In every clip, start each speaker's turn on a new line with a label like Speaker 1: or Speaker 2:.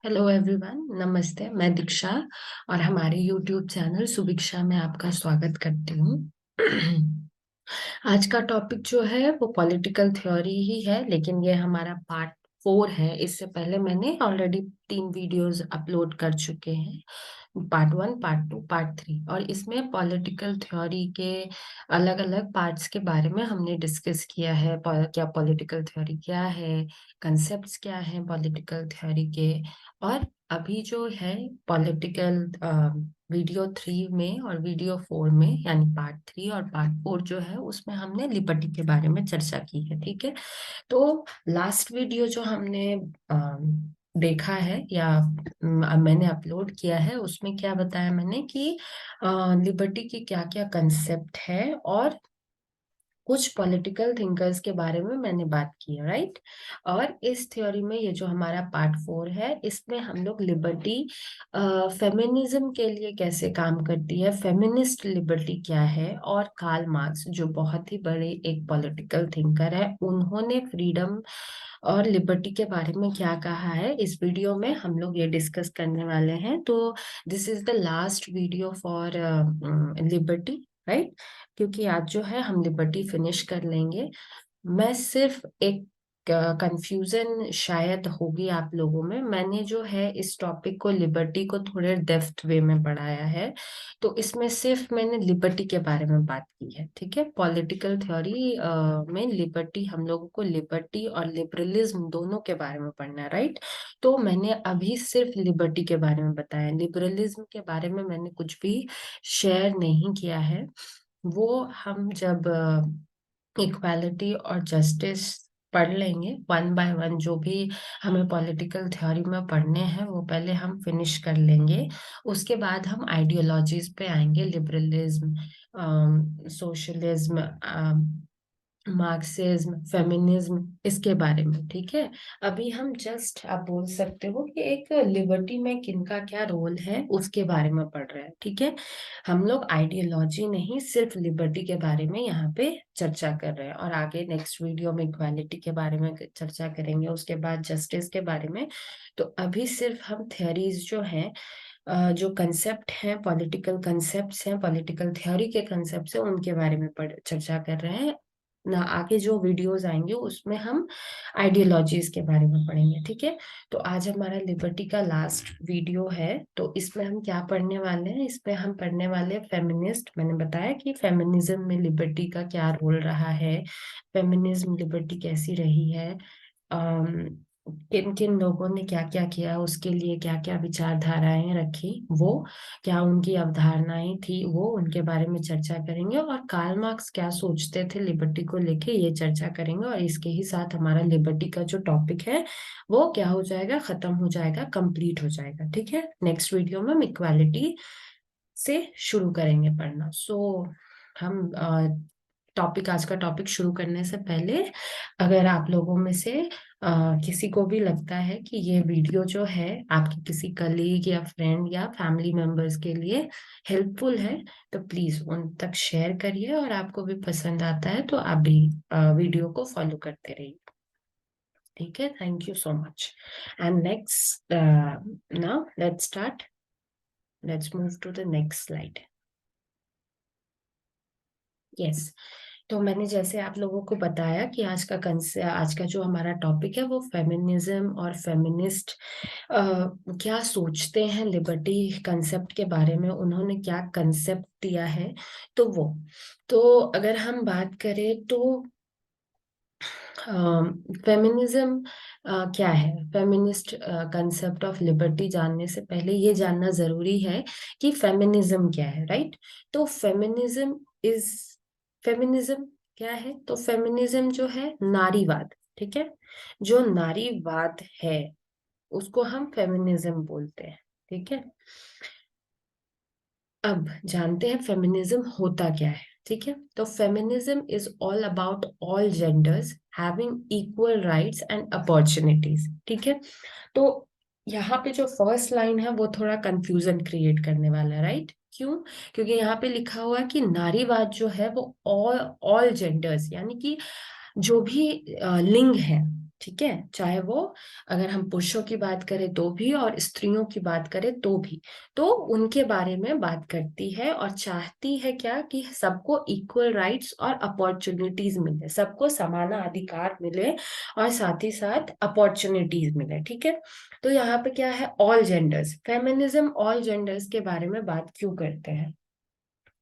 Speaker 1: Hello everyone, नमस्ते। मैं दीक्षा और हमारे यूट्यूब चैनल सुभिक्षा में आपका स्वागत करती हूँ। आज का टॉपिक जो है वो पॉलिटिकल थ्योरी ही है, लेकिन ये हमारा पार्ट 4 है। इससे पहले मैंने ऑलरेडी 3 वीडियोस अपलोड कर चुके हैं, पार्ट 1, पार्ट 2, पार्ट 3। और इसमें पॉलिटिकल थ्योरी के अलग अलग पार्ट्स के बारे में हमने डिस्कस किया है। क्या पॉलिटिकल थ्योरी क्या है, कंसेप्ट्स क्या हैं पॉलिटिकल थ्योरी के। और अभी जो है पॉलिटिकल वीडियो 3 में और वीडियो 4 में, यानी पार्ट 3 और पार्ट 4 जो है, उसमें हमने लिबर्टी के बारे में चर्चा की है। ठीक है। तो लास्ट वीडियो जो हमने देखा है या मैंने अपलोड किया है, उसमें क्या बताया मैंने कि लिबर्टी की क्या क्या कंसेप्ट है और कुछ पॉलिटिकल थिंकर्स के बारे में मैंने बात की है, राइट। और इस थ्योरी में ये जो हमारा पार्ट 4 है, इसमें हम लोग लिबर्टी फेमिनिज्म के लिए कैसे काम करती है, फेमिनिस्ट लिबर्टी क्या है, और कार्ल मार्क्स जो बहुत ही बड़े एक पॉलिटिकल थिंकर है, उन्होंने फ्रीडम और लिबर्टी के बारे में क्या कहा है, इस वीडियो में हम लोग ये डिस्कस करने वाले हैं। तो this is the last video for liberty, right. क्योंकि आज जो है हम लिबर्टी फिनिश कर लेंगे। मैं सिर्फ एक कंफ्यूजन शायद होगी आप लोगों में। मैंने जो है इस टॉपिक को, लिबर्टी को, थोड़े डेप्थ वे में पढ़ाया है। तो इसमें सिर्फ मैंने लिबर्टी के बारे में बात की है। ठीक है। पॉलिटिकल थ्योरी में लिबर्टी, हम लोगों को लिबर्टी और लिबरलिज्म दोनों के बारे में पढ़ना है, राइट। तो मैंने अभी सिर्फ लिबर्टी के बारे में बताया, लिबरलिज्म के बारे में मैंने कुछ भी शेयर नहीं किया है। वो हम जब इक्वालिटी और जस्टिस पढ़ लेंगे वन बाय वन, जो भी हमें पॉलिटिकल थ्योरी में पढ़ने हैं वो पहले हम फिनिश कर लेंगे। उसके बाद हम आइडियोलॉजीज पे आएंगे, लिबरलिज्म, सोशलिज्म, मार्क्सिज्म, फेमिनिज्म, इसके बारे में। ठीक है। अभी हम जस्ट, आप बोल सकते हो कि एक लिबर्टी में किनका क्या रोल है उसके बारे में पढ़ रहे हैं। ठीक है। हम लोग आइडियोलॉजी नहीं, सिर्फ लिबर्टी के बारे में यहाँ पे चर्चा कर रहे हैं, और आगे नेक्स्ट वीडियो में इक्वालिटी के बारे में चर्चा करेंगे, उसके बाद जस्टिस के बारे में। तो अभी सिर्फ हम थ्योरीज जो हैं, जो कंसेप्ट हैं, पॉलिटिकल कंसेप्ट्स हैं, पॉलिटिकल थ्योरी के कंसेप्ट हैं, उनके बारे में चर्चा कर रहे हैं ना। आगे जो वीडियोस आएंगे उसमें हम आइडियोलॉजीज के बारे में पढ़ेंगे। ठीक है। तो आज हमारा लिबर्टी का लास्ट वीडियो है। तो इसमें हम क्या पढ़ने वाले हैं, इसमें हम पढ़ने वाले हैं फेमिनिस्ट। मैंने बताया कि फेमिनिज्म में लिबर्टी का क्या रोल रहा है, फेमिनिज्म लिबर्टी कैसी रही है, किन किन लोगों ने क्या क्या किया, उसके लिए क्या क्या विचारधाराएं रखी, वो क्या उनकी अवधारणाएं थी, वो उनके बारे में चर्चा करेंगे। और कार्ल मार्क्स क्या सोचते थे लिबर्टी को लेके, ये चर्चा करेंगे। और इसके ही साथ हमारा लिबर्टी का जो टॉपिक है वो क्या हो जाएगा, खत्म हो जाएगा, कंप्लीट हो जाएगा। ठीक है। नेक्स्ट वीडियो में हम इक्वालिटी से शुरू करेंगे पढ़ना। हम टॉपिक, आज का टॉपिक शुरू करने से पहले, अगर आप लोगों में से किसी को भी लगता है कि ये वीडियो जो है आपके किसी कलीग या फ्रेंड या फैमिली मेंबर्स के लिए हेल्पफुल है, तो प्लीज उन तक शेयर करिए। और आपको भी पसंद आता है तो आप भी वीडियो को फॉलो करते रहिए। ठीक है। Thank you so much. And next, now let's start. Let's move to the next slide. Yes. तो मैंने जैसे आप लोगों को बताया कि आज का जो हमारा टॉपिक है वो फेमिनिज्म और फेमिनिस्ट क्या सोचते हैं लिबर्टी कंसेप्ट के बारे में, उन्होंने क्या कंसेप्ट दिया है। तो वो, तो अगर हम बात करें तो फेमिनिज्म क्या है, फेमिनिस्ट कंसेप्ट ऑफ लिबर्टी जानने से पहले ये जानना जरूरी है कि फेमिनिज्म क्या है, राइट। तो इज फेमिनिज्म क्या है, तो फेमिनिज्म जो है नारीवाद। ठीक है। जो नारीवाद है उसको हम फेमिनिज्म बोलते हैं। ठीक है। अब जानते हैं फेमिनिज्म होता क्या है। ठीक है। तो feminism is all about all genders having equal rights and opportunities. ठीक है। तो यहाँ पे जो फर्स्ट लाइन है वो थोड़ा कंफ्यूजन क्रिएट करने वाला है, राइट। क्यों? क्योंकि यहाँ पे लिखा हुआ है कि नारीवाद जो है वो ऑल ऑल जेंडर्स, यानी कि जो भी लिंग है, ठीक है, चाहे वो अगर हम पुरुषों की बात करें तो भी और स्त्रियों की बात करें तो भी, तो उनके बारे में बात करती है और चाहती है क्या कि सबको इक्वल राइट्स और अपॉर्चुनिटीज मिले, सबको समान अधिकार मिले और साथ ही साथ अपॉर्चुनिटीज मिले। ठीक है, तो यहाँ पे क्या है, all genders, feminism all genders के बारे में बात क्यों करते हैं?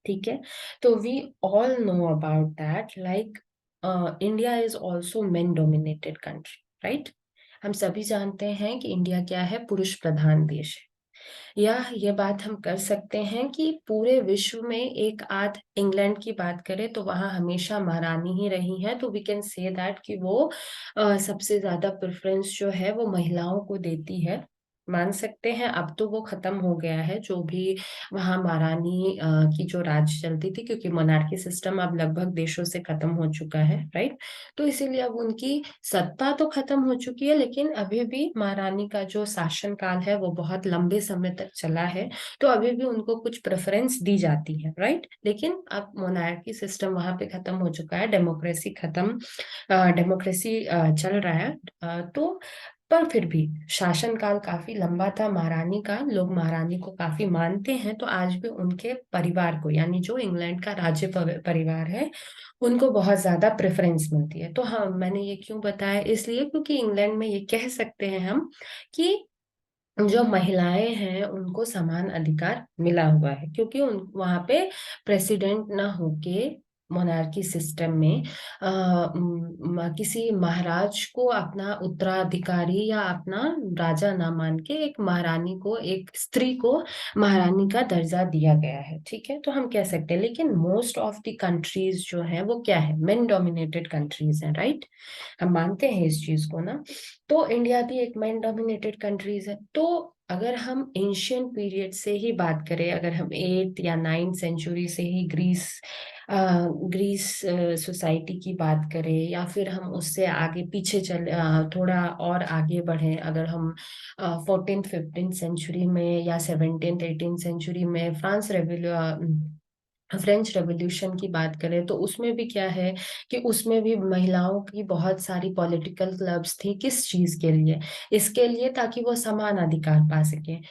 Speaker 1: ठीक है, तो we all know about that, like India is also men dominated country, right? हम सभी जानते हैं कि इंडिया क्या है, पुरुष प्रधान देश है। या ये बात हम कर सकते हैं कि पूरे विश्व में एक आध इंग्लैंड की बात करें तो वहां हमेशा महारानी ही रही है, तो वी कैन से दैट कि वो सबसे ज्यादा प्रेफरेंस जो है वो महिलाओं को देती है। मान सकते हैं, अब तो वो खत्म हो गया है जो भी वहां महारानी की जो राज चलती थी, क्योंकि मोनार्की सिस्टम अब लगभग देशों से खत्म हो चुका है, राइट? तो इसीलिए अब उनकी सत्ता तो खत्म हो चुकी है, लेकिन अभी भी महारानी का जो शासन काल है वो बहुत लंबे समय तक चला है, तो अभी भी उनको कुछ प्रेफरेंस दी जाती है, राइट? लेकिन अब मोनार्की सिस्टम वहां पे खत्म हो चुका है, डेमोक्रेसी खत्म, डेमोक्रेसी चल रहा है, तो पर फिर भी शासन काल काफी लंबा था महारानी का, लोग महारानी को काफी मानते हैं, तो आज भी उनके परिवार को, यानी जो इंग्लैंड का राज्य परिवार है, उनको बहुत ज्यादा प्रेफरेंस मिलती है। तो हाँ, मैंने ये क्यों बताया, इसलिए क्योंकि इंग्लैंड में ये कह सकते हैं हम कि जो महिलाएं हैं उनको समान अधिकार मिला हुआ है, क्योंकि उन वहां पे प्रेसिडेंट ना होके मोनार्की सिस्टम में किसी महाराज को अपना उत्तराधिकारी या अपना राजा ना मान के एक महारानी को, एक स्त्री को महारानी का दर्जा दिया गया है। ठीक है, तो हम कह सकते हैं, लेकिन मोस्ट ऑफ द कंट्रीज जो है वो क्या है, मेन डोमिनेटेड कंट्रीज हैं, राइट? हम मानते हैं इस चीज को ना। तो इंडिया भी एक मैन डोमिनेटेड कंट्रीज है। तो अगर हम एंशियंट पीरियड से ही बात करें, अगर हम 8th या 9th सेंचुरी से ही ग्रीस सोसाइटी की बात करें, या फिर हम उससे आगे पीछे थोड़ा और आगे बढ़े, अगर हम 14th 15th सेंचुरी में या 17th 18th सेंचुरी में फ्रेंच रेवोल्यूशन की बात करें, तो उसमें भी क्या है कि उसमें भी महिलाओं की बहुत सारी पॉलिटिकल क्लब्स थी, किस चीज के लिए, इसके लिए ताकि वो समान अधिकार पा सके।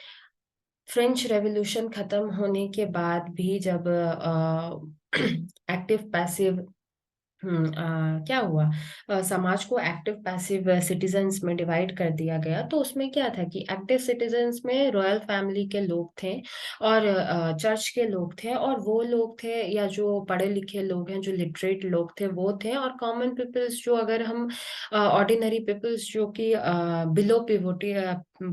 Speaker 1: फ्रेंच रेवोल्यूशन खत्म होने के बाद भी जब एक्टिव पैसिव क्या हुआ, समाज को एक्टिव पैसिव सिटीजन्स में डिवाइड कर दिया गया, तो उसमें क्या था कि एक्टिव सिटीजन्स में रॉयल फैमिली के लोग थे और चर्च के लोग थे, और वो लोग थे, या जो पढ़े लिखे लोग हैं, जो लिटरेट लोग थे वो थे, और कॉमन पीपल्स, जो अगर हम ऑर्डिनरी पीपल्स जो कि बिलो पिवोटी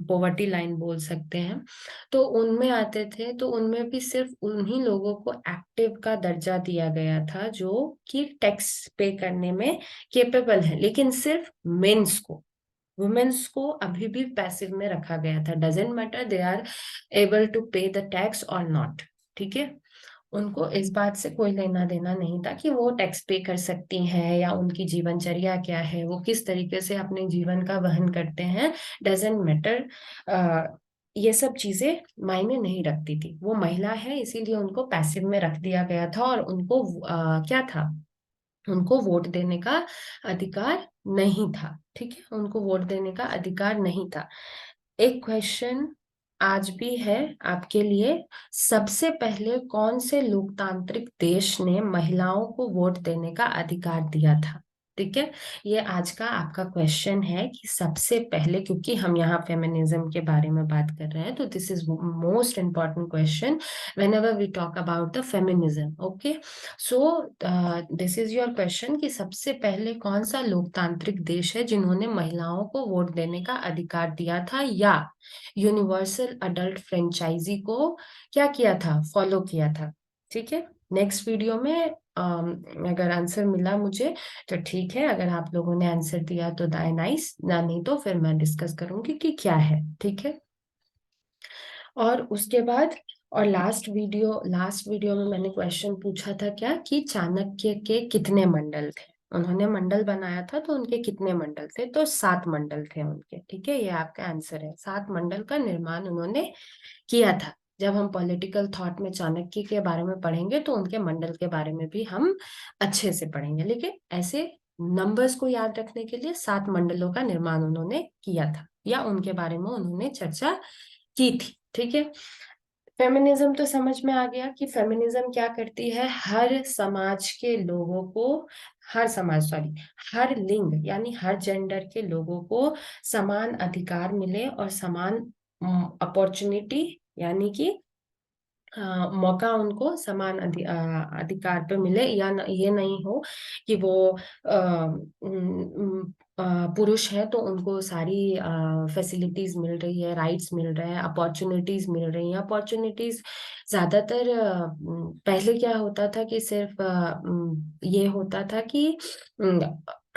Speaker 1: पॉवर्टी लाइन बोल सकते हैं, तो उनमें आते थे, तो उनमें भी सिर्फ उन्हीं लोगों को एक्टिव का दर्जा दिया गया था जो कि टैक्स पे करने में केपेबल है, लेकिन सिर्फ मेंस को, वुमेन्स को अभी भी पैसिव में रखा गया था। Doesn't matter they are able to pay the tax और नॉट। ठीक है, उनको इस बात से कोई लेना देना नहीं था कि वो टैक्स पे कर सकती हैं या उनकी जीवनचर्या क्या है, वो किस तरीके से अपने जीवन का वहन करते हैं, डजेंट मैटर। ये सब चीजें मायने नहीं रखती थी, वो महिला है इसीलिए उनको पैसिव में रख दिया गया था, और उनको क्या था, उनको वोट देने का अधिकार नहीं था। ठीक है, उनको वोट देने का अधिकार नहीं था। एक क्वेश्चन आज भी है आपके लिए, सबसे पहले कौन से लोकतांत्रिक देश ने महिलाओं को वोट देने का अधिकार दिया था? ठीक है, ये आज का आपका क्वेश्चन है कि सबसे पहले, क्योंकि हम यहाँ फेमिनिज्म के बारे में बात कर रहे हैं, तो this is most important question whenever we talk about the feminism. Okay, so this is your question कि सबसे पहले कौन सा लोकतांत्रिक देश है जिन्होंने महिलाओं को वोट देने का अधिकार दिया था, या यूनिवर्सल अडल्ट फ्रेंचाइजी को क्या किया था, फॉलो किया था? ठीक है, नेक्स्ट वीडियो में अगर आंसर मिला मुझे तो ठीक है, अगर आप लोगों ने आंसर दिया तो नाइस ना, नहीं तो फिर मैं डिस्कस करूंगी कि क्या है। ठीक है, और उसके बाद, और लास्ट वीडियो में मैंने क्वेश्चन पूछा था क्या कि चाणक्य के कितने मंडल थे, उन्होंने मंडल बनाया था तो उनके कितने मंडल थे, तो 7 मंडल थे उनके। ठीक है, ये आपका आंसर है, 7 मंडल का निर्माण उन्होंने किया था। जब हम पॉलिटिकल थॉट में चाणक्य के बारे में पढ़ेंगे तो उनके मंडल के बारे में भी हम अच्छे से पढ़ेंगे, लेकिन ऐसे नंबर्स को याद रखने के लिए 7 मंडलों का निर्माण उन्होंने किया था, या उनके बारे में उन्होंने चर्चा की थी। ठीक है, फेमिनिज्म तो समझ में आ गया कि फेमिनिज्म क्या करती है, हर समाज के लोगों को, हर समाज सॉरी हर लिंग यानी हर जेंडर के लोगों को समान अधिकार मिले और समान अपॉर्चुनिटी यानी कि मौका उनको समान अधिकार पे मिले, या ये नहीं हो कि वो पुरुष है तो उनको सारी फैसिलिटीज मिल रही है, राइट्स मिल रहे हैं, अपॉर्चुनिटीज मिल रही हैं। अपॉर्चुनिटीज ज्यादातर पहले क्या होता था कि सिर्फ ये होता था कि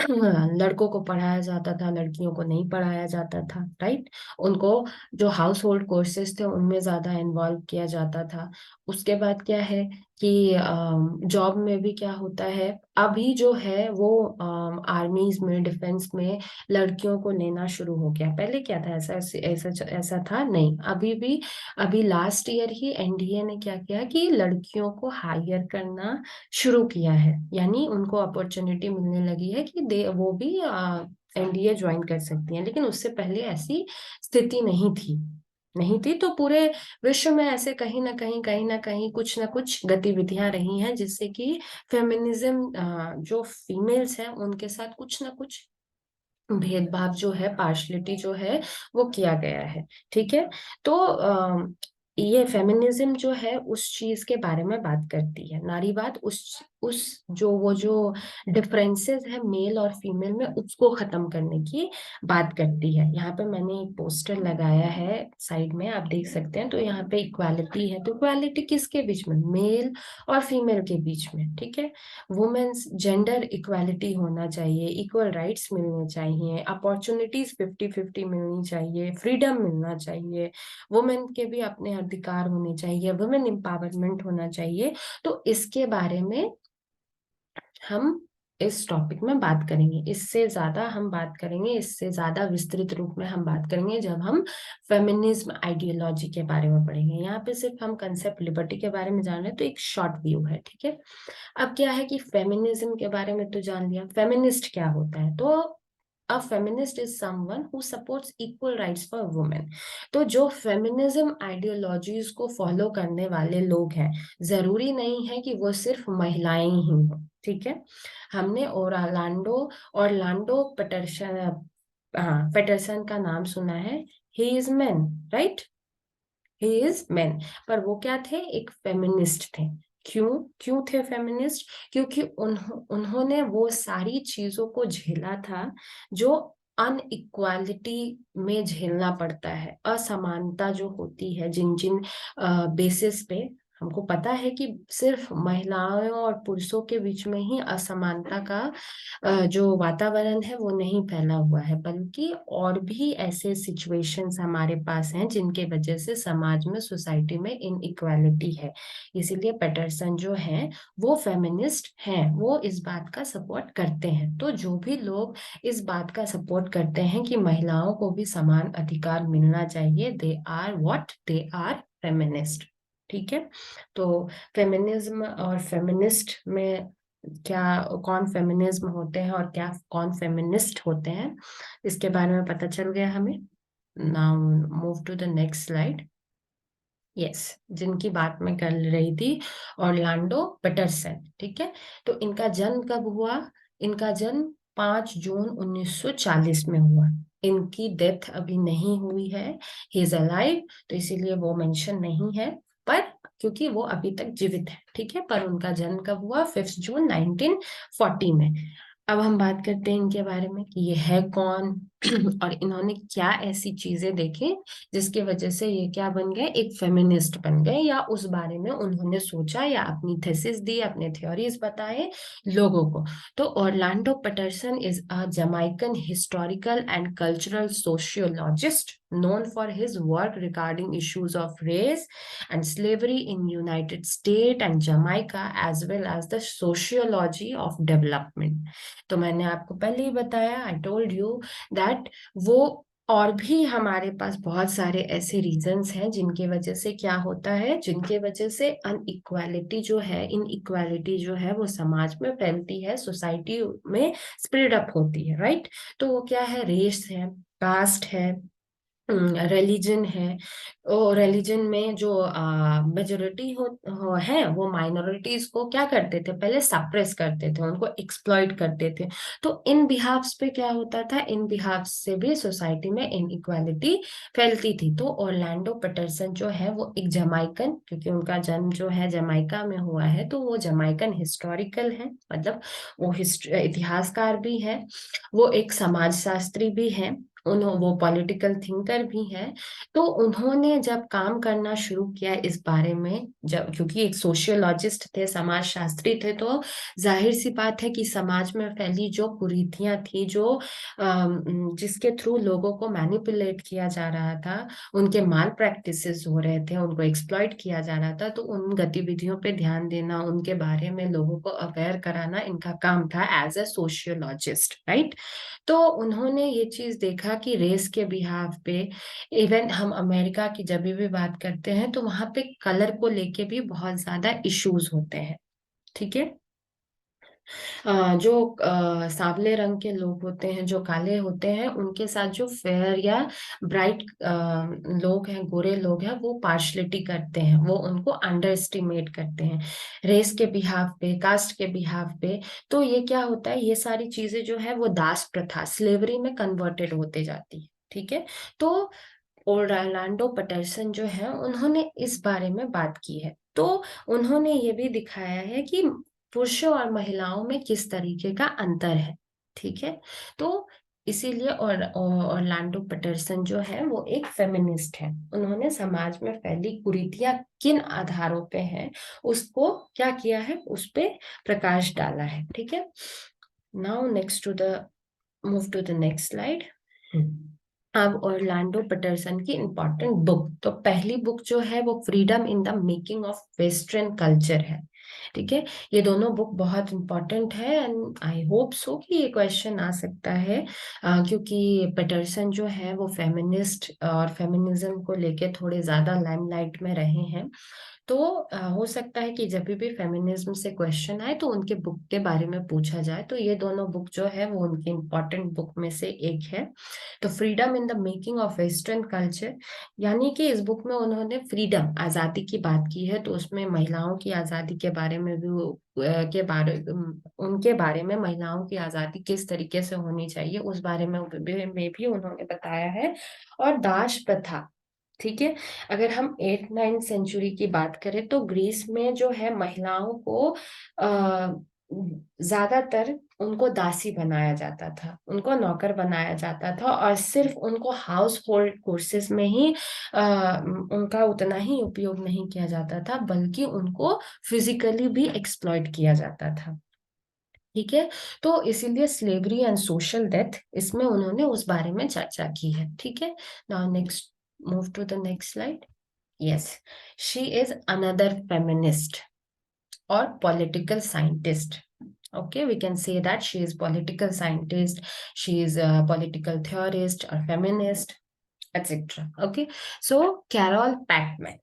Speaker 1: लड़कों को पढ़ाया जाता था, लड़कियों को नहीं पढ़ाया जाता था, राइट। उनको जो हाउस होल्ड कोर्सेज थे उनमें ज्यादा इन्वॉल्व किया जाता था। उसके बाद क्या है कि जॉब में भी क्या होता है, अभी जो है वो आर्मीज में, डिफेंस में लड़कियों को लेना शुरू हो गया। पहले क्या था, ऐसा ऐसा ऐसा था नहीं। अभी भी, अभी लास्ट ईयर ही एनडीए ने क्या किया कि लड़कियों को हायर करना शुरू किया है, यानी उनको अपॉर्चुनिटी मिलने लगी है कि वो भी एनडीए ज्वाइन कर सकती हैं। लेकिन उससे पहले ऐसी स्थिति नहीं थी। तो पूरे विश्व में ऐसे कहीं ना कहीं कुछ ना कुछ गतिविधियां रही हैं जिससे कि फेमिनिज्म, जो फीमेल्स हैं उनके साथ कुछ ना कुछ भेदभाव जो है, पार्शलिटी जो है वो किया गया है। ठीक है, तो ये फेमिनिज्म जो है उस चीज के बारे में बात करती है, नारीवाद उस जो डिफरेंसेस है मेल और फीमेल में, उसको खत्म करने की बात करती है। यहाँ पे मैंने एक पोस्टर लगाया है साइड में, आप देख सकते हैं। तो यहाँ पे इक्वालिटी है, तो इक्वालिटी किसके बीच में, मेल और फीमेल के बीच में। ठीक है, वुमेन्स जेंडर इक्वालिटी होना चाहिए, इक्वल राइट्स मिलने चाहिए, अपॉर्चुनिटीज 50-50 मिलनी चाहिए, फ्रीडम मिलना चाहिए, वुमेन के भी अपने अधिकार होने चाहिए, वुमेन एम्पावरमेंट होना चाहिए। तो इसके बारे में हम इस टॉपिक में बात करेंगे। इससे ज्यादा हम बात करेंगे, इससे ज्यादा विस्तृत रूप में हम बात करेंगे जब हम फेमिनिज्म आइडियोलॉजी के बारे में पढ़ेंगे। यहाँ पे सिर्फ हम कंसेप्ट लिबर्टी के बारे में जान रहे हैं, तो एक शॉर्ट व्यू है। ठीक है, अब क्या है कि फेमिनिज्म के बारे में तो जान लिया, फेमिनिस्ट क्या होता है। तो a feminist is someone who supports equal rights for women. तो जो फेमिनिज्म आइडियोलॉजीज को फॉलो करने वाले लोग हैं, जरूरी नहीं है कि वो सिर्फ महिलाएं ही हों। ठीक है, हमने ऑरलैंडो पेटरसन, हाँ पेटरसन का नाम सुना है। He is man, right, he is man. पर वो क्या थे, एक फेमिनिस्ट थे। क्यों क्यों थे फेमिनिस्ट, क्योंकि उन्होंने वो सारी चीजों को झेला था जो अनइक्वालिटी में झेलना पड़ता है, असमानता जो होती है जिन जिन बेसिस पे। हमको पता है कि सिर्फ महिलाओं और पुरुषों के बीच में ही असमानता का जो वातावरण है वो नहीं फैला हुआ है, बल्कि और भी ऐसे सिचुएशंस हमारे पास हैं जिनके वजह से समाज में, सोसाइटी में इनइक्वालिटी है। इसीलिए पैटरसन जो है वो फेमिनिस्ट हैं, वो इस बात का सपोर्ट करते हैं। तो जो भी लोग इस बात का सपोर्ट करते हैं कि महिलाओं को भी समान अधिकार मिलना चाहिए, they are what, they are feminist. ठीक है, तो फेमिनिज्म और फेमिनिस्ट में क्या, कौन फेमिनिज्म होते हैं और क्या कौन फेमिनिस्ट होते हैं, इसके बारे में पता चल गया हमें। Now move to the next slide. Yes, जिनकी बात मैं कर रही थी, ऑरलैंडो पेटरसन। ठीक है, तो इनका जन्म कब हुआ, इनका जन्म 5 जून 1940 में हुआ। इनकी डेथ अभी नहीं हुई है, ही इज अलाइव, तो इसीलिए वो मेंशन नहीं है, पर क्योंकि वो अभी तक जीवित है। ठीक है, पर उनका जन्म कब हुआ, 5 जून 1940 में। अब हम बात करते हैं इनके बारे में कि ये है कौन और इन्होंने क्या ऐसी चीजें देखी जिसकी वजह से ये क्या बन गए, एक फेमिनिस्ट बन गए, या उस बारे में उन्होंने सोचा या अपनी थेसिस दी, अपने थ्योरीज बताए लोगों को। तो Orlando Patterson is a Jamaican historical and cultural sociologist known for his work regarding issues of race and slavery in United States and Jamaica, as well as the sociology of development. तो मैंने आपको पहले ही बताया, आई told you that वो और भी हमारे पास बहुत सारे ऐसे रीजंस हैं जिनकी वजह से क्या होता है, जिनके वजह से अनइक्वालिटी जो है, इनइक्वालिटी जो है वो समाज में फैलती है, सोसाइटी में स्प्रेड अप होती है, राइट। तो वो क्या है, रेस है, कास्ट है, रिलीजन है। और रिलीजन में जो मेजोरिटी है वो माइनॉरिटीज को क्या करते थे, पहले सप्रेस करते थे, उनको एक्सप्लॉइट करते थे। तो इन बिहाफ्स पे क्या होता था, इन बिहाफ से भी सोसाइटी में इनइक्वालिटी फैलती थी। तो ऑरलैंडो पैटरसन जो है वो एक जमाइकन, क्योंकि उनका जन्म जो है जमाइका में हुआ है, तो वो जमाइकन हिस्टोरिकल है, मतलब वो इतिहासकार भी है, वो एक समाजशास्त्री भी है, वो पॉलिटिकल थिंकर भी है। तो उन्होंने जब काम करना शुरू किया इस बारे में, जब, क्योंकि एक सोशियोलॉजिस्ट थे, समाजशास्त्री थे, तो जाहिर सी बात है कि समाज में फैली जो कुरीतियां थी, जो जिसके थ्रू लोगों को मैनिपुलेट किया जा रहा था, उनके माल प्रैक्टिसेस हो रहे थे, उनको एक्सप्लॉइट किया जा रहा था, तो उन गतिविधियों पे ध्यान देना, उनके बारे में लोगों को अवेयर कराना इनका काम था एज ए सोशियोलॉजिस्ट, राइट। तो उन्होंने ये चीज देखा कि रेस के बिहाफ पे, इवन हम अमेरिका की जब भी बात करते हैं तो वहां पे कलर को लेके भी बहुत ज्यादा इश्यूज होते हैं, ठीक है। जो सांवले रंग के लोग होते हैं, जो काले होते हैं, उनके साथ जो फेयर या ब्राइट लोग हैं, गोरे लोग हैं, वो पार्शलिटी करते हैं, वो उनको अंडर एस्टिमेट करते हैं रेस के बिहाफ पे, कास्ट के बिहाफ पे। तो ये क्या होता है, ये सारी चीजें जो है वो दास प्रथा, स्लेवरी में कन्वर्टेड होते जाती है, ठीक है। तो ओरलैंडो पैटरसन जो है उन्होंने इस बारे में बात की है। तो उन्होंने ये भी दिखाया है कि पुरुषों और महिलाओं में किस तरीके का अंतर है, ठीक है। तो इसीलिए ऑरलैंडो पैटरसन जो है वो एक फेमिनिस्ट है। उन्होंने समाज में फैली कुरीतियां किन आधारों पे हैं, उसको क्या किया है, उस पे प्रकाश डाला है, ठीक है। Now next to the move to the next slide. अब ऑरलैंडो पैटरसन की इंपॉर्टेंट बुक, तो पहली बुक जो है वो freedom in the making of western culture है, ठीक है। ये दोनों बुक बहुत इंपॉर्टेंट है एंड आई होप सो कि ये क्वेश्चन आ सकता है, क्योंकि पैटरसन जो है वो फेमिनिस्ट और फेमिनिज्म को लेके थोड़े ज्यादा लाइमलाइट में रहे हैं। तो हो सकता है कि जब भी फेमिनिज्म से क्वेश्चन आए तो उनके बुक के बारे में पूछा जाए, तो ये दोनों बुक जो है वो उनकी इम्पोर्टेंट बुक में से एक है। तो freedom in the making of western culture, यानी कि इस बुक में उन्होंने फ्रीडम, आजादी की बात की है, तो उसमें महिलाओं की आजादी के बारे में भी उनके बारे में, महिलाओं की आजादी किस तरीके से होनी चाहिए उस बारे में भी उन्होंने बताया है। और दास प्रथा, ठीक है। अगर हम 8th 9th सेंचुरी की बात करें तो ग्रीस में जो है महिलाओं को ज्यादातर उनको दासी बनाया जाता था, उनको नौकर बनाया जाता था, और सिर्फ उनको हाउस होल्ड कोर्सेज में ही उनका उतना ही उपयोग नहीं किया जाता था, बल्कि उनको फिजिकली भी एक्सप्लॉइट किया जाता था, ठीक है। तो इसीलिए स्लेवरी एंड सोशल डेथ, इसमें उन्होंने उस बारे में चर्चा की है, ठीक है। Now next, move to the next slide. Yes, she is another feminist और political scientist. Okay, we can say that she is political scientist, she is a political theorist or feminist, etc. Okay, so Carol Packman.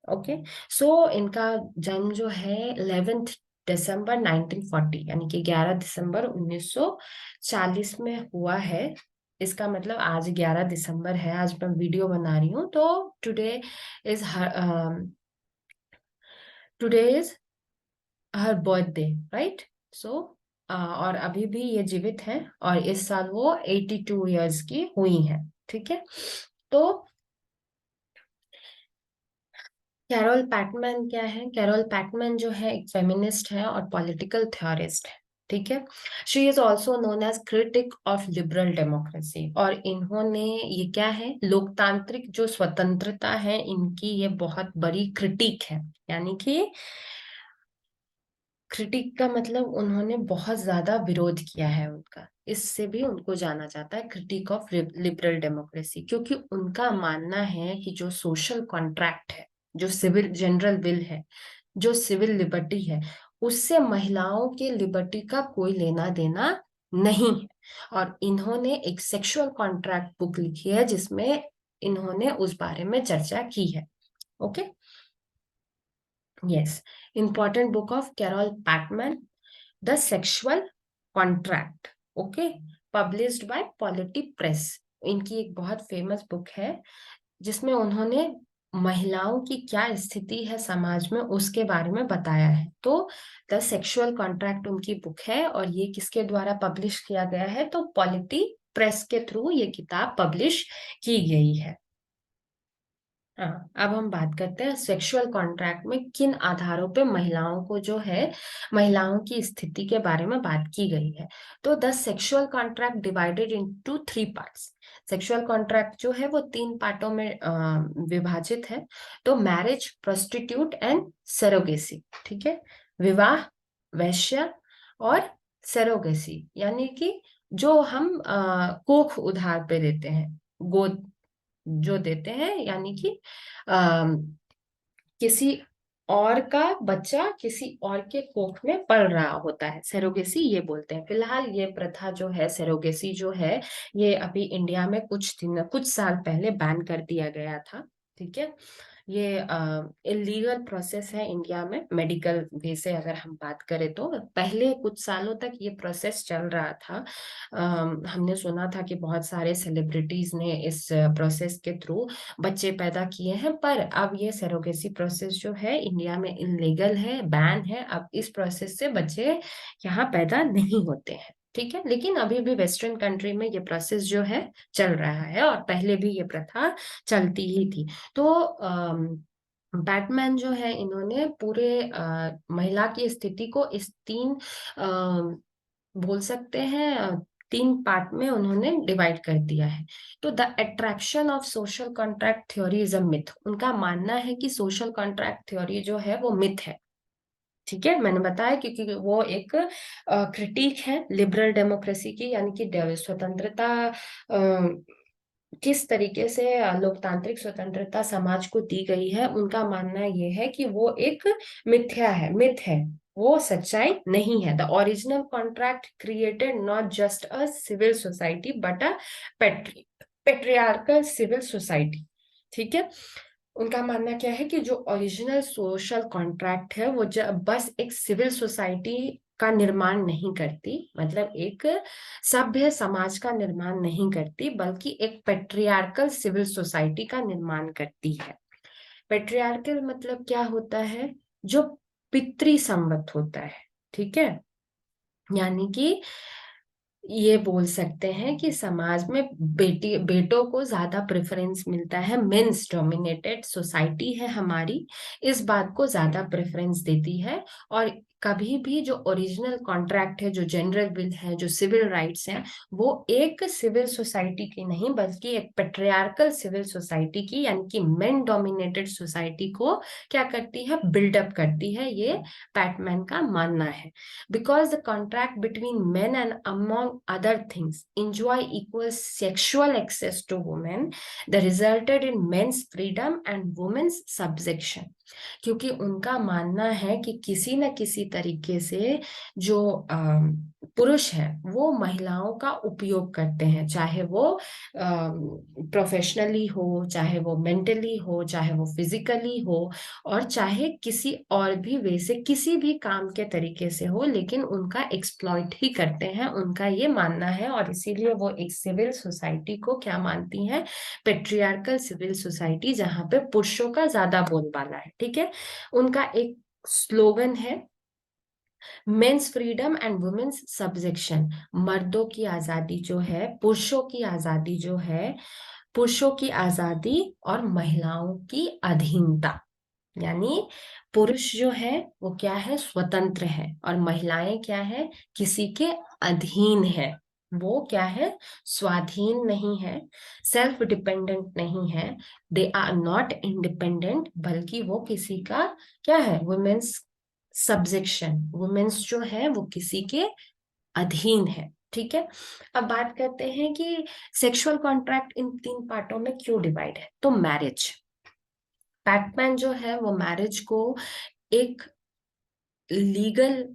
Speaker 1: Okay, so इनका जन्म जो है 11 दिसंबर 1940, यानी कि 11 दिसंबर 1940 में हुआ है। इसका मतलब आज 11 दिसंबर है, आज मैं वीडियो बना रही हूँ, तो is her today is her birthday, right. So और अभी भी ये जीवित है, और इस साल वो 82 ईयर्स की हुई है, ठीक है। तो कैरोल पैटमैन क्या है, कैरोल पैटमैन जो है एक फेमिनिस्ट है और पॉलिटिकल थ्योरिस्ट है, ठीक है। She is also known as critic of liberal democracy, और इन्होंने, ये क्या है, लोकतांत्रिक जो स्वतंत्रता है इनकी ये बहुत बड़ी क्रिटिक है, यानी कि क्रिटिक का मतलब उन्होंने बहुत ज्यादा विरोध किया है उनका, इससे भी उनको जाना जाता है क्रिटिक ऑफ लिबरल डेमोक्रेसी, क्योंकि उनका मानना है कि जो सोशल कॉन्ट्रैक्ट है, जो सिविल जनरल विल है, जो सिविल लिबर्टी है, उससे महिलाओं के लिबर्टी का कोई लेना देना नहीं है। और इन्होंने एक सेक्सुअल कॉन्ट्रैक्ट बुक लिखी है जिसमें इन्होंने उस बारे में चर्चा की है। Okay, yes, important book of Carol Pateman, the sexual contract. Okay, published by Polity Press. इनकी एक बहुत फेमस बुक है जिसमें उन्होंने महिलाओं की क्या स्थिति है समाज में उसके बारे में बताया है। तो द सेक्सुअल कॉन्ट्रैक्ट उनकी बुक है, और ये किसके द्वारा पब्लिश किया गया है? तो पॉलिटी प्रेस के थ्रू ये किताब पब्लिश की गई है। हाँ, अब हम बात करते हैं सेक्सुअल कॉन्ट्रैक्ट में किन आधारों पे महिलाओं को जो है, महिलाओं की स्थिति के बारे में बात की गई है। तो the sexual contract divided into 3 parts. Sexual contract जो है वो 3 पार्टों में विभाजित है। तो मैरिज, प्रोस्टिट्यूट एंड सेरोगेसी। ठीक है, विवाह, वैश्य और सेरोगेसी, यानी कि जो हम कोख उधार पे देते हैं, गोद जो देते हैं, यानी कि अम, किसी और का बच्चा किसी और के कोख में पल रहा होता है, सेरोगेसी ये बोलते हैं। फिलहाल ये प्रथा जो है, सेरोगेसी जो है, ये अभी इंडिया में कुछ साल पहले बैन कर दिया गया था। ठीक है, ये इलीगल प्रोसेस है इंडिया में। मेडिकल वे से अगर हम बात करें तो पहले कुछ सालों तक ये प्रोसेस चल रहा था। हमने सुना था कि बहुत सारे सेलिब्रिटीज ने इस प्रोसेस के थ्रू बच्चे पैदा किए हैं, पर अब ये सेरोगेसी प्रोसेस जो है इंडिया में इलीगल है, बैन है। अब इस प्रोसेस से बच्चे यहाँ पैदा नहीं होते हैं। ठीक है, लेकिन अभी भी वेस्टर्न कंट्री में ये प्रोसेस जो है चल रहा है, और पहले भी ये प्रथा चलती ही थी। तो बैटमैन जो है, इन्होंने पूरे महिला की स्थिति को इस बोल सकते हैं 3 पार्ट में उन्होंने डिवाइड कर दिया है। तो the attraction of social contract theory is a myth. उनका मानना है कि सोशल कॉन्ट्रैक्ट थ्योरी जो है वो मिथ है। ठीक है, मैंने बताया क्योंकि वो एक क्रिटिक है लिबरल डेमोक्रेसी की, यानी कि स्वतंत्रता, किस तरीके से लोकतांत्रिक स्वतंत्रता समाज को दी गई है। उनका मानना यह है कि वो एक मिथ्या है, मिथ है, वो सच्चाई नहीं है। The original contract created not just a civil society but a patriarchal civil society. ठीक है, उनका मानना क्या है कि जो ओरिजिनल सोशल कॉन्ट्रैक्ट है वो बस एक सिविल सोसाइटी का निर्माण नहीं करती, मतलब एक सभ्य समाज का निर्माण नहीं करती, बल्कि एक पेट्रियार्कल सिविल सोसाइटी का निर्माण करती है। पेट्रियार्कल मतलब क्या होता है? जो पितृ संवत होता है। ठीक है, यानी कि ये बोल सकते हैं कि समाज में बेटों को ज्यादा प्रेफरेंस मिलता है। मेंस डोमिनेटेड सोसाइटी है हमारी, इस बात को ज्यादा प्रेफरेंस देती है। और कभी भी जो ओरिजिनल कॉन्ट्रैक्ट है, जो जनरल विल है, जो सिविल राइट्स हैं, वो एक सिविल सोसाइटी की नहीं बल्कि एक पेट्रियार्कल सिविल सोसाइटी की, यानी कि मेन डोमिनेटेड सोसाइटी को क्या करती है? बिल्डअप करती है। ये पैटमैन का मानना है। Because the contract between men and among other things enjoy equal sexual access to women, that resulted in men's freedom and women's subjection. क्योंकि उनका मानना है कि किसी न किसी तरीके से जो पुरुष है वो महिलाओं का उपयोग करते हैं, चाहे वो प्रोफेशनली हो, चाहे वो मेंटली हो, चाहे वो फिजिकली हो, और चाहे किसी और भी वे से, किसी भी काम के तरीके से हो, लेकिन उनका एक्सप्लॉइट ही करते हैं, उनका ये मानना है। और इसीलिए वो एक सिविल सोसाइटी को क्या मानती हैं? पेट्रियार्कल सिविल सोसाइटी, जहां पे पुरुषों का ज्यादा बोलबाला है। ठीक है, उनका एक स्लोगन है, men's freedom and women's subjection. मर्दों की आजादी जो है, पुरुषों की आजादी जो है, पुरुषों की आजादी और महिलाओं की अधीनता। यानी पुरुष जो है वो क्या है? स्वतंत्र है, और महिलाएं क्या है? किसी के अधीन है। वो क्या है? स्वाधीन नहीं है, सेल्फ डिपेंडेंट नहीं है, दे आर नॉट इंडिपेंडेंट, बल्कि वो किसी का क्या है? Women's subjection. वुमेन्स जो है वो किसी के अधीन है। ठीक है, अब बात करते हैं कि सेक्सुअल कॉन्ट्रैक्ट इन 3 पार्टों में क्यों डिवाइड है। तो मैरिज, पैटमैन जो है वो मैरिज को एक लीगल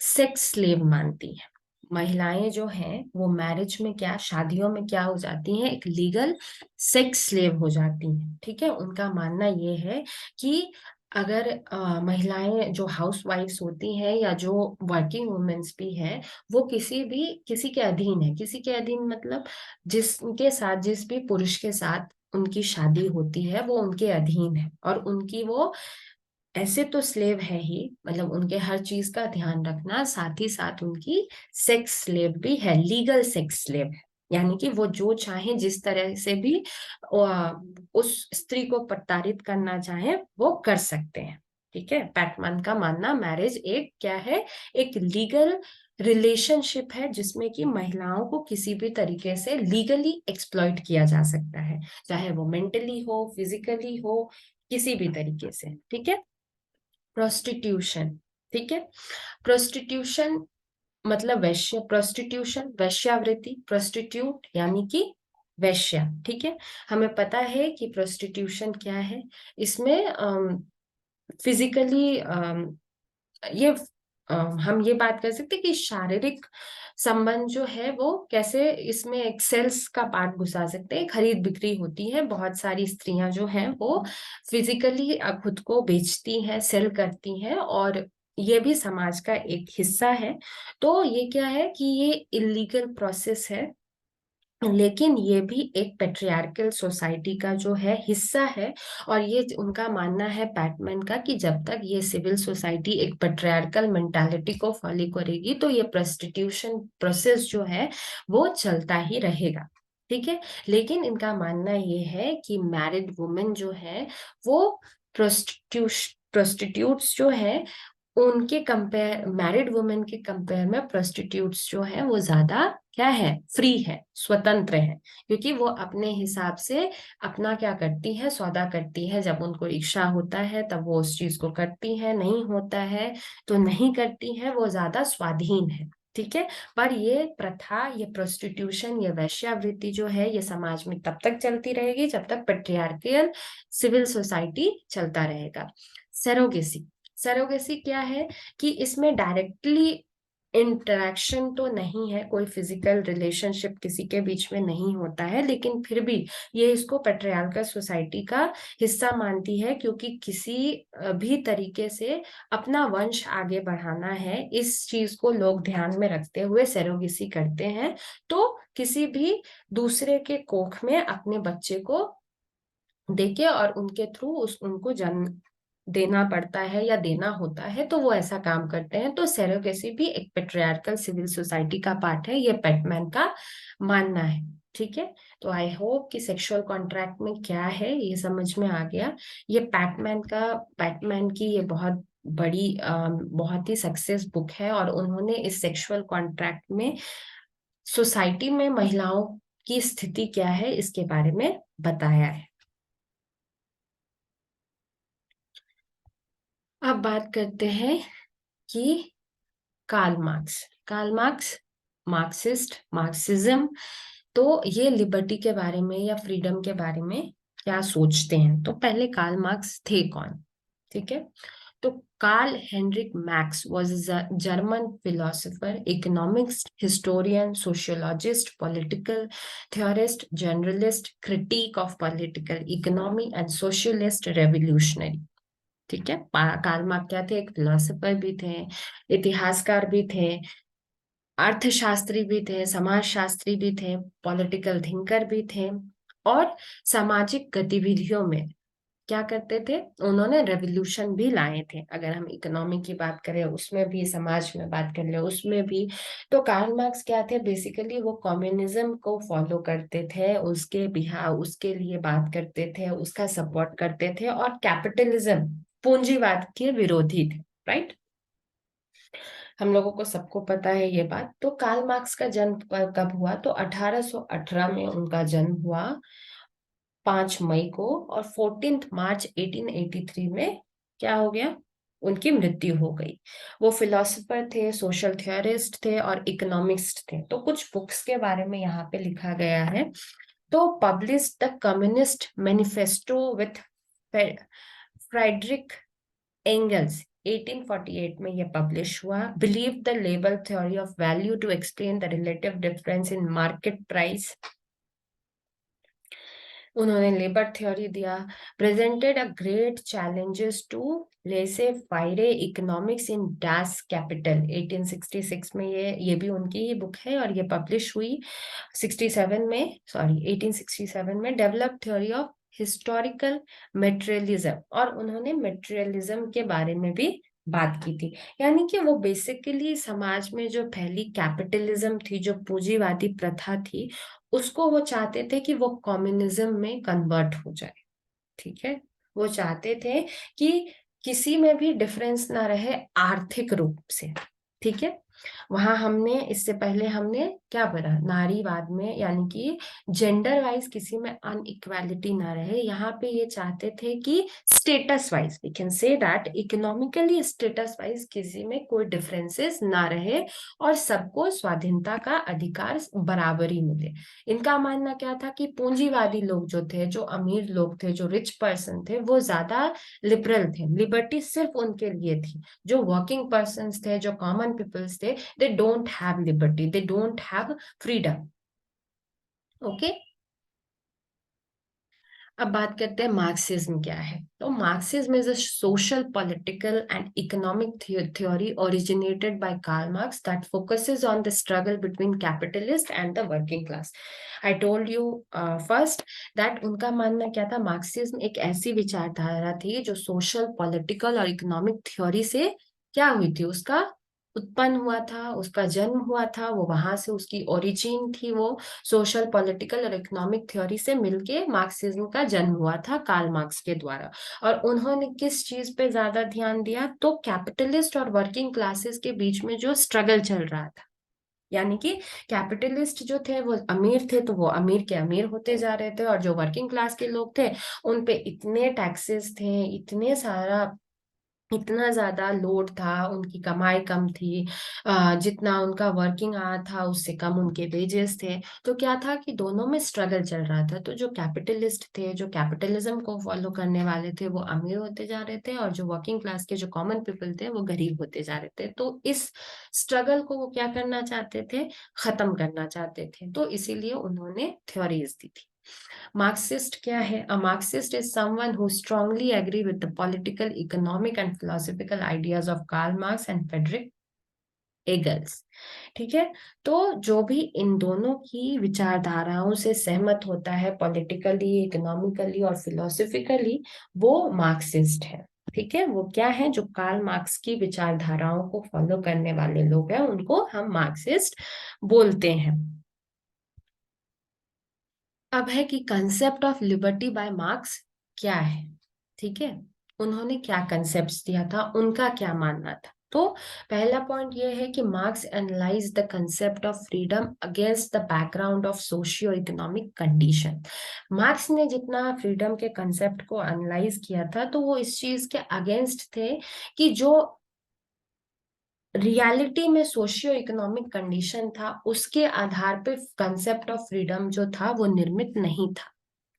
Speaker 1: सेक्स स्लेव मानती है। महिलाएं जो हैं वो मैरिज में क्या, शादियों में क्या हो जाती हैं, एक लीगल सेक्स स्लेव हो जाती हैं। ठीक है, उनका मानना ये है कि अगर महिलाएं जो हाउस वाइफ्स होती हैं या जो वर्किंग वुमेन्स भी हैं, वो किसी के अधीन है। किसी के अधीन मतलब जिसके साथ, जिस भी पुरुष के साथ उनकी शादी होती है वो उनके अधीन है, और उनकी वो ऐसे तो स्लेव है ही, मतलब उनके हर चीज का ध्यान रखना, साथ ही साथ उनकी सेक्स स्लेव भी है, लीगल सेक्स स्लेव है। यानी कि वो जो चाहे, जिस तरह से भी उस स्त्री को प्रताड़ित करना चाहे वो कर सकते हैं। ठीक है, पैटमैन का मानना मैरिज एक क्या है, एक लीगल रिलेशनशिप है जिसमें कि महिलाओं को किसी भी तरीके से लीगली एक्सप्लॉइट किया जा सकता है, चाहे वो मेंटली हो, फिजिकली हो, किसी भी तरीके से। ठीक है, प्रोस्टिट्यूशन। ठीक है, प्रोस्टिट्यूशन मतलब वैश्य, प्रोस्टिट्यूशन वैश्यावृत्ति, प्रोस्टिट्यूट यानी कि वैश्या। ठीक है, हमें पता है कि प्रोस्टिट्यूशन क्या है। इसमें फिजिकली ये हम ये बात कर सकते हैं कि शारीरिक संबंध जो है वो कैसे, इसमें एक सेल्स का पार्ट घुसा सकते हैं, खरीद बिक्री होती है। बहुत सारी स्त्रियां जो हैं वो फिजिकली खुद को बेचती हैं, सेल करती हैं, और ये भी समाज का एक हिस्सा है। तो ये क्या है कि ये इलीगल प्रोसेस है, लेकिन ये भी एक पेट्रियार्कल सोसाइटी का जो है हिस्सा है। और ये उनका मानना है पैटमैन का कि जब तक ये सिविल सोसाइटी एक पेट्रियार्कल मेंटालिटी को फॉलो करेगी तो ये प्रोस्टिट्यूशन प्रोसेस जो है वो चलता ही रहेगा। ठीक है, लेकिन इनका मानना ये है कि मैरिड वुमेन जो है वो प्रोस्टिट्यूट्स जो है उनके कंपेयर, मैरिड वुमेन के कंपेयर में प्रोस्टिट्यूट्स जो है वो ज्यादा क्या है, फ्री है, स्वतंत्र है। क्योंकि वो अपने हिसाब से अपना क्या करती है, सौदा करती है। जब उनको इच्छा होता है तब वो उस चीज को करती है, नहीं होता है तो नहीं करती है, वो ज्यादा स्वाधीन है। ठीक है, पर ये प्रथा, ये प्रोस्टिट्यूशन, ये वैश्यावृत्ति जो है ये समाज में तब तक चलती रहेगी जब तक पेट्रियार्कियल सिविल सोसाइटी चलता रहेगा। सरोगेसी, सरोगेसी क्या है कि इसमें डायरेक्टली इंटरेक्शन तो नहीं है, कोई फिजिकल रिलेशनशिप किसी के बीच में नहीं होता है, लेकिन फिर भी ये इसको पेट्रियार्कल सोसाइटी का हिस्सा मानती है, क्योंकि किसी भी तरीके से अपना वंश आगे बढ़ाना है, इस चीज को लोग ध्यान में रखते हुए सरोगेसी करते हैं। तो किसी भी दूसरे के कोख में अपने बच्चे को देके और उनके थ्रू उनको जन्म देना पड़ता है या देना होता है, तो वो ऐसा काम करते हैं। तो सेरोगेसी भी एक पेट्रियार्कल सिविल सोसाइटी का पार्ट है, ये पेटमैन का मानना है। ठीक है, तो आई होप कि सेक्सुअल कॉन्ट्रैक्ट में क्या है ये समझ में आ गया। ये पैटमैन की ये बहुत बड़ी बहुत ही सक्सेस बुक है, और उन्होंने इस सेक्सुअल कॉन्ट्रैक्ट में सोसाइटी में महिलाओं की स्थिति क्या है इसके बारे में बताया है। अब बात करते हैं कि कार्ल मार्क्स, मार्क्सिज्म। तो ये लिबर्टी के बारे में या फ्रीडम के बारे में क्या सोचते हैं। तो पहले कार्ल मार्क्स थे कौन। ठीक है, तो Karl Heinrich Marx was German philosopher, economics, historian, sociologist, political theorist, journalist, critic of political economy and socialist revolutionary. ठीक है, कार्ल मार्क्स क्या थे, एक फिलोसोफर भी थे, इतिहासकार भी थे, अर्थशास्त्री भी थे, समाजशास्त्री भी थे, पॉलिटिकल थिंकर भी थे, और सामाजिक गतिविधियों में क्या करते थे, उन्होंने रेवोल्यूशन भी लाए थे। अगर हम इकोनॉमी की बात करें उसमें भी, समाज में बात कर ले उसमें भी। तो कार्ल मार्क्स क्या थे, बेसिकली वो कम्युनिज्म को फॉलो करते थे, उसके बिहार उसके लिए बात करते थे, उसका सपोर्ट करते थे, और कैपिटलिज्म, पूंजीवाद के विरोधी थे। राइट, हम लोगों को सबको पता है ये बात। तो कार्ल मार्क्स का जन्म कब हुआ, तो 1818 में उनका जन्म हुआ, 5 मई को, और 14 मार्च 1883 में क्या हो गया, उनकी मृत्यु हो गई। वो फिलोसोफर थे, सोशल थियोरिस्ट थे, और इकोनॉमिस्ट थे। तो कुछ बुक्स के बारे में यहाँ पे लिखा गया है। तो publish the communist manifesto with Friedrich Engels 1848 में ये पब्लिश हुआ। Believe the labour theory of value to explain the relative difference in market price. उन्होंने लेबर थ्योरी दिया। Presented a great challenges to laissez faire economics in Das Kapital. 1866 में ये भी उनकी ही book है और ये पब्लिश हुई 67 में, सॉरी 1867 में। Develop theory of historical materialism, और उन्होंने मेटेरियलिज्म के बारे में भी बात की थी। यानी कि वो बेसिकली समाज में जो पहली कैपिटलिज्म थी, जो पूंजीवादी प्रथा थी, उसको वो चाहते थे कि वो कम्युनिज्म में कन्वर्ट हो जाए। ठीक है, वो चाहते थे कि किसी में भी डिफरेंस ना रहे आर्थिक रूप से। ठीक है, वहां हमने इससे पहले हमने क्या पढ़ा, नारीवाद में, यानी कि जेंडर वाइज किसी में अनइक्वालिटी ना रहे। यहाँ पे ये चाहते थे कि status wise, we can say that economically status wise किसी में कोई डिफरेंसेस ना रहे और सबको स्वाधीनता का अधिकार बराबरी मिले। इनका मानना क्या था कि पूंजीवादी लोग जो थे, जो अमीर लोग थे, जो रिच पर्सन थे, वो ज्यादा लिबरल थे, लिबर्टी सिर्फ उनके लिए थी। जो वर्किंग पर्सन थे, जो कॉमन पीपल्स थे, they don't have liberty, they don't have freedom. Okay, अब बात करते हैं मार्क्सिज्म क्या है। तो Marxism is a social political and economic theory originated by Karl Marx that focuses on the struggle between capitalist and the working class. I told you first that उनका मानना क्या था, मार्क्सिज्म एक ऐसी विचारधारा थी जो सोशल पॉलिटिकल और इकोनॉमिक थ्योरी से क्या हुई थी, उसका उत्पन्न हुआ था, उसका जन्म हुआ था, वो वहां से उसकी ओरिजिन थी। वो सोशल पॉलिटिकल और इकोनॉमिक थ्योरी से मिलके मार्क्सिज्म का जन्म हुआ था कार्ल मार्क्स के द्वारा। और उन्होंने किस चीज पे ज्यादा ध्यान दिया, तो कैपिटलिस्ट और वर्किंग क्लासेस के बीच में जो स्ट्रगल चल रहा था, यानी कि कैपिटलिस्ट जो थे वो अमीर थे, तो वो अमीर के अमीर होते जा रहे थे, और जो वर्किंग क्लास के लोग थे उन पे इतने टैक्सेस थे, इतना ज्यादा लोड था, उनकी कमाई कम थी, जितना उनका वर्किंग आवर था उससे कम उनके वेजेस थे। तो क्या था कि दोनों में स्ट्रगल चल रहा था। तो जो कैपिटलिस्ट थे, जो कैपिटलिज्म को फॉलो करने वाले थे, वो अमीर होते जा रहे थे, और जो वर्किंग क्लास के जो कॉमन पीपल थे वो गरीब होते जा रहे थे। तो इस स्ट्रगल को वो क्या करना चाहते थे, खत्म करना चाहते थे। तो इसीलिए उन्होंने थ्योरीज दी थी। मार्क्सिस्ट क्या है? A Marxist is someone who strongly agree with the political, economic and philosophical ideas of Karl Marx and Friedrich Engels. ठीक है, तो जो भी इन दोनों की विचारधाराओं से सहमत होता है, पॉलिटिकली, इकोनॉमिकली और फिलोसफिकली, वो मार्क्सिस्ट है। ठीक है, वो क्या है, जो कार्ल मार्क्स की विचारधाराओं को फॉलो करने वाले लोग हैं उनको हम मार्क्सिस्ट बोलते हैं। अब है कि concept of liberty by Marx क्या है। ठीक है, उन्होंने क्या कंसेप्ट दिया था, उनका क्या मानना था। तो पहला पॉइंट ये है कि marks analyse the concept of freedom against the background of socio economic condition. Marks ने जितना फ्रीडम के कंसेप्ट को एनालाइज किया था, तो वो इस चीज के अगेंस्ट थे कि जो रियलिटी में सोशियो इकोनॉमिक कंडीशन था, उसके आधार पे कंसेप्ट ऑफ फ्रीडम जो था वो निर्मित नहीं था।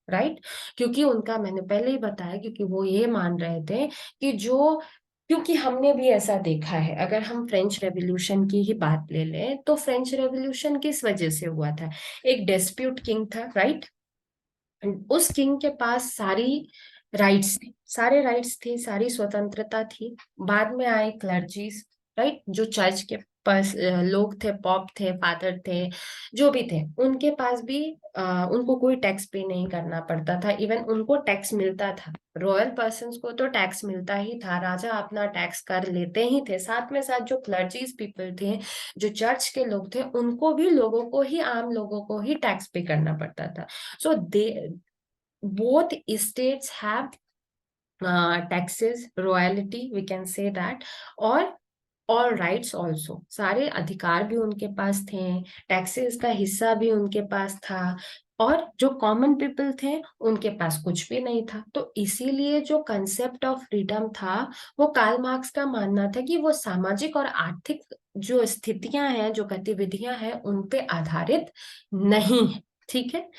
Speaker 1: राइट, क्योंकि उनका, मैंने पहले ही बताया, क्योंकि वो ये मान रहे थे कि जो, क्योंकि हमने भी ऐसा देखा है, अगर हम फ्रेंच रेवोल्यूशन की ही बात ले लें, तो फ्रेंच रेवोल्यूशन किस वजह से हुआ था, एक डेस्प्यूट किंग था, राइट। उस किंग के पास सारे राइट्स थे, सारी स्वतंत्रता थी। बाद में आए क्लर्जीज, राइट, जो चर्च के पास लोग थे, पॉप थे, फादर थे, जो भी थे, उनके पास भी उनको कोई टैक्स पे नहीं करना पड़ता था। इवन उनको टैक्स मिलता था, रॉयल पर्सन्स को तो टैक्स मिलता ही था, राजा अपना टैक्स कर लेते ही थे। साथ में साथ जो क्लर्जीज पीपल थे, जो चर्च के लोग थे, उनको भी, लोगों को ही, आम लोगों को ही टैक्स पे करना पड़ता था। So both states have taxes, royalty, we can say that, और ऑल राइट्स ऑल्सो, सारे अधिकार भी उनके पास थे, टैक्सेस का हिस्सा भी उनके पास था, और जो कॉमन पीपल थे उनके पास कुछ भी नहीं था। तो इसीलिए जो कंसेप्ट ऑफ फ्रीडम था, वो कार्ल मार्क्स का मानना था कि वो सामाजिक और आर्थिक जो स्थितियां हैं, जो गतिविधियां हैं, उन पे आधारित नहीं है। ठीक है,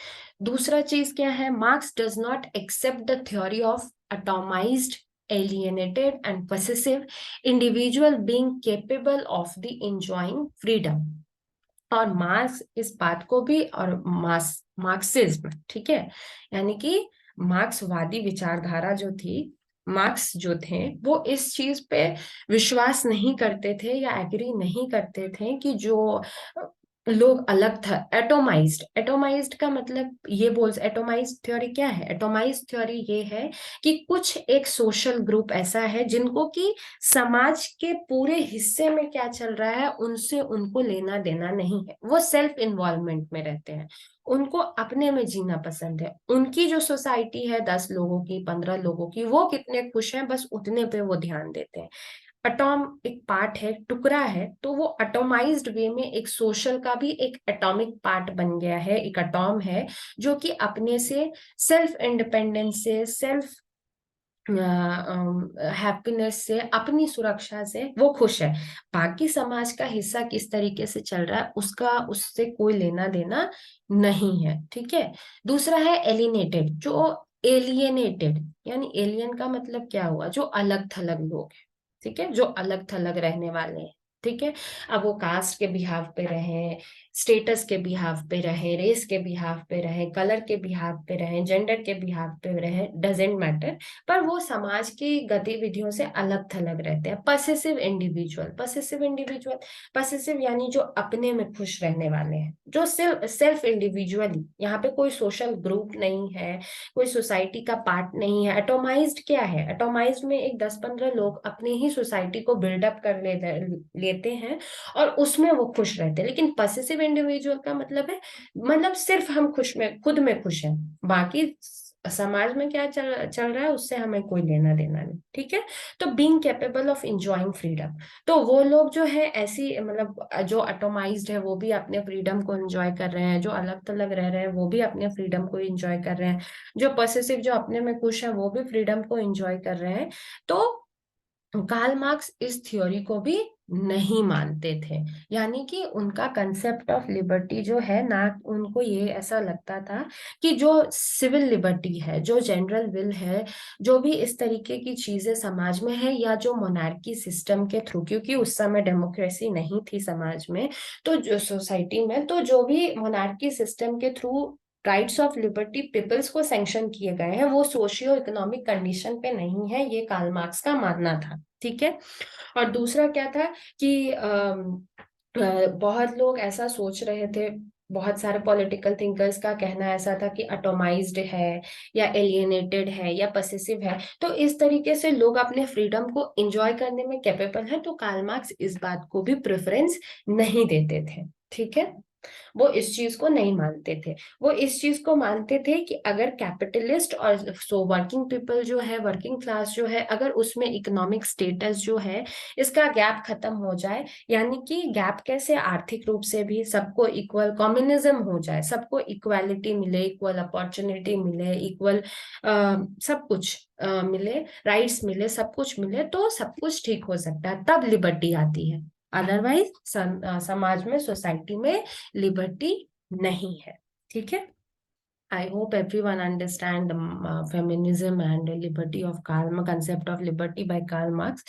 Speaker 1: दूसरा चीज क्या है, Marx does not accept the theory of atomised alienated and possessive individual being capable of the enjoying freedom। और मार्क्स इस बात को भी, और मार्क्सिज्म, ठीक है, यानी कि मार्क्सवादी विचारधारा जो थी, मार्क्स जो थे वो इस चीज पे विश्वास नहीं करते थे या एग्री नहीं करते थे कि जो लोग अलग था, एटोमाइज्ड। एटोमाइज्ड का मतलब ये बोल, एटोमाइज्ड थ्योरी क्या है? एटोमाइज्ड थ्योरी ये है कि कुछ एक सोशल ग्रुप ऐसा है जिनको कि समाज के पूरे हिस्से में क्या चल रहा है उनसे उनको लेना देना नहीं है, वो सेल्फ इन्वॉल्वमेंट में रहते हैं, उनको अपने में जीना पसंद है। उनकी जो सोसाइटी है 10 लोगों की, 15 लोगों की, वो कितने खुश हैं बस उतने पे वो ध्यान देते हैं। अटॉम एक पार्ट है, टुकड़ा है, तो वो अटोमाइज्ड वे में एक सोशल का भी एक एटॉमिक पार्ट बन गया है, एक अटॉम है जो कि अपने से सेल्फ इंडिपेंडेंस से, सेल्फ हैप्पीनेस से, अपनी सुरक्षा से वो खुश है। बाकी समाज का हिस्सा किस तरीके से चल रहा है उसका उससे कोई लेना देना नहीं है, ठीक है। दूसरा है एलिनेटेड। जो एलियनेटेड, यानी एलियन का मतलब क्या हुआ? जो अलग थलग लोग हैं, ठीक है, जो अलग थलग रहने वाले हैं, ठीक है। अब वो कास्ट के बिहाव पे रहे, स्टेटस के बिहाव पे रहे, रेस के बिहाव पे रहे, कलर के बिहाव पे रहे, जेंडर के बिहाव पे रहे, डजेंट मैटर, पर वो समाज की गतिविधियों से अलग थलग रहते हैं। Possessive individual, possessive individual, possessive यानी जो अपने में खुश रहने वाले हैं, जो सिर्फ सेल्फ इंडिविजुअली, यहाँ पे कोई सोशल ग्रुप नहीं है, कोई सोसाइटी का पार्ट नहीं है। एटोमाइज्ड क्या है? एटोमाइज्ड में एक 10-15 लोग अपनी ही सोसाइटी को बिल्डअप कर लेते हैं और उसमें वो खुश रहते हैं। लेकिन पसेसिव इंडिविजुअल का मतलब है, मतलब सिर्फ हम खुश में, खुद में खुश हैं, बाकी समाज में क्या चल रहा है उससे हमें कोई लेना देना नहीं, ठीक है। तो being capable of enjoying freedom, तो वो लोग जो है ऐसी, मतलब जो एटोमाइज्ड है वो भी अपने फ्रीडम को एंजॉय कर रहे हैं, जो अलग थलग रह रहे हैं वो भी अपने फ्रीडम को एंजॉय कर रहे हैं, जो पॉसेसिव, जो अपने में खुश है वो भी फ्रीडम को एंजॉय कर रहे हैं। तो कार्ल मार्क्स इस थ्योरी को भी नहीं मानते थे, यानी कि उनका कंसेप्ट ऑफ लिबर्टी जो है ना, उनको ये ऐसा लगता था कि जो सिविल लिबर्टी है, जो जनरल विल है, जो भी इस तरीके की चीजें समाज में है, या जो मोनार्की सिस्टम के थ्रू, क्योंकि उस समय डेमोक्रेसी नहीं थी समाज में, तो जो सोसाइटी में, तो जो भी मोनार्की सिस्टम के through rights of liberty peoples को सैंक्शन किए गए हैं, वो सोशियो इकोनॉमिक कंडीशन पे नहीं है, ये कार्ल मार्क्स का मानना था, ठीक है। और दूसरा क्या था कि बहुत लोग ऐसा सोच रहे थे, बहुत सारे पॉलिटिकल थिंकर्स का कहना ऐसा था कि अटोमाइज्ड है या एलियनेटेड है या पसेसिव है, तो इस तरीके से लोग अपने फ्रीडम को एंजॉय करने में कैपेबल है, तो कार्ल मार्क्स इस बात को भी प्रेफरेंस नहीं देते थे, ठीक है। वो इस चीज को नहीं मानते थे। वो इस चीज को मानते थे कि अगर कैपिटलिस्ट और सो वर्किंग पीपल जो है, वर्किंग क्लास जो है, अगर उसमें इकोनॉमिक स्टेटस जो है इसका गैप खत्म हो जाए, यानी कि गैप कैसे, आर्थिक रूप से भी सबको इक्वल कम्युनिज्म हो जाए, सबको इक्वालिटी मिले, इक्वल अपॉर्चुनिटी मिले, इक्वल सब कुछ मिले, राइट्स मिले, सब कुछ मिले, तो सब कुछ ठीक हो सकता है, तब लिबर्टी आती है। अदरवाइज समाज में, सोसाइटी में लिबर्टी नहीं है, ठीक है। I hope everyone understand feminism and liberty of Karl, concept of liberty by Karl Marx.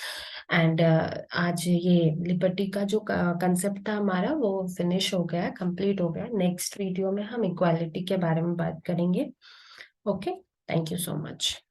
Speaker 1: And आज ये लिबर्टी का जो कंसेप्ट था हमारा वो फिनिश हो गया, कंप्लीट हो गया। नेक्स्ट वीडियो में हम इक्वालिटी के बारे में बात करेंगे। Okay, thank you so much.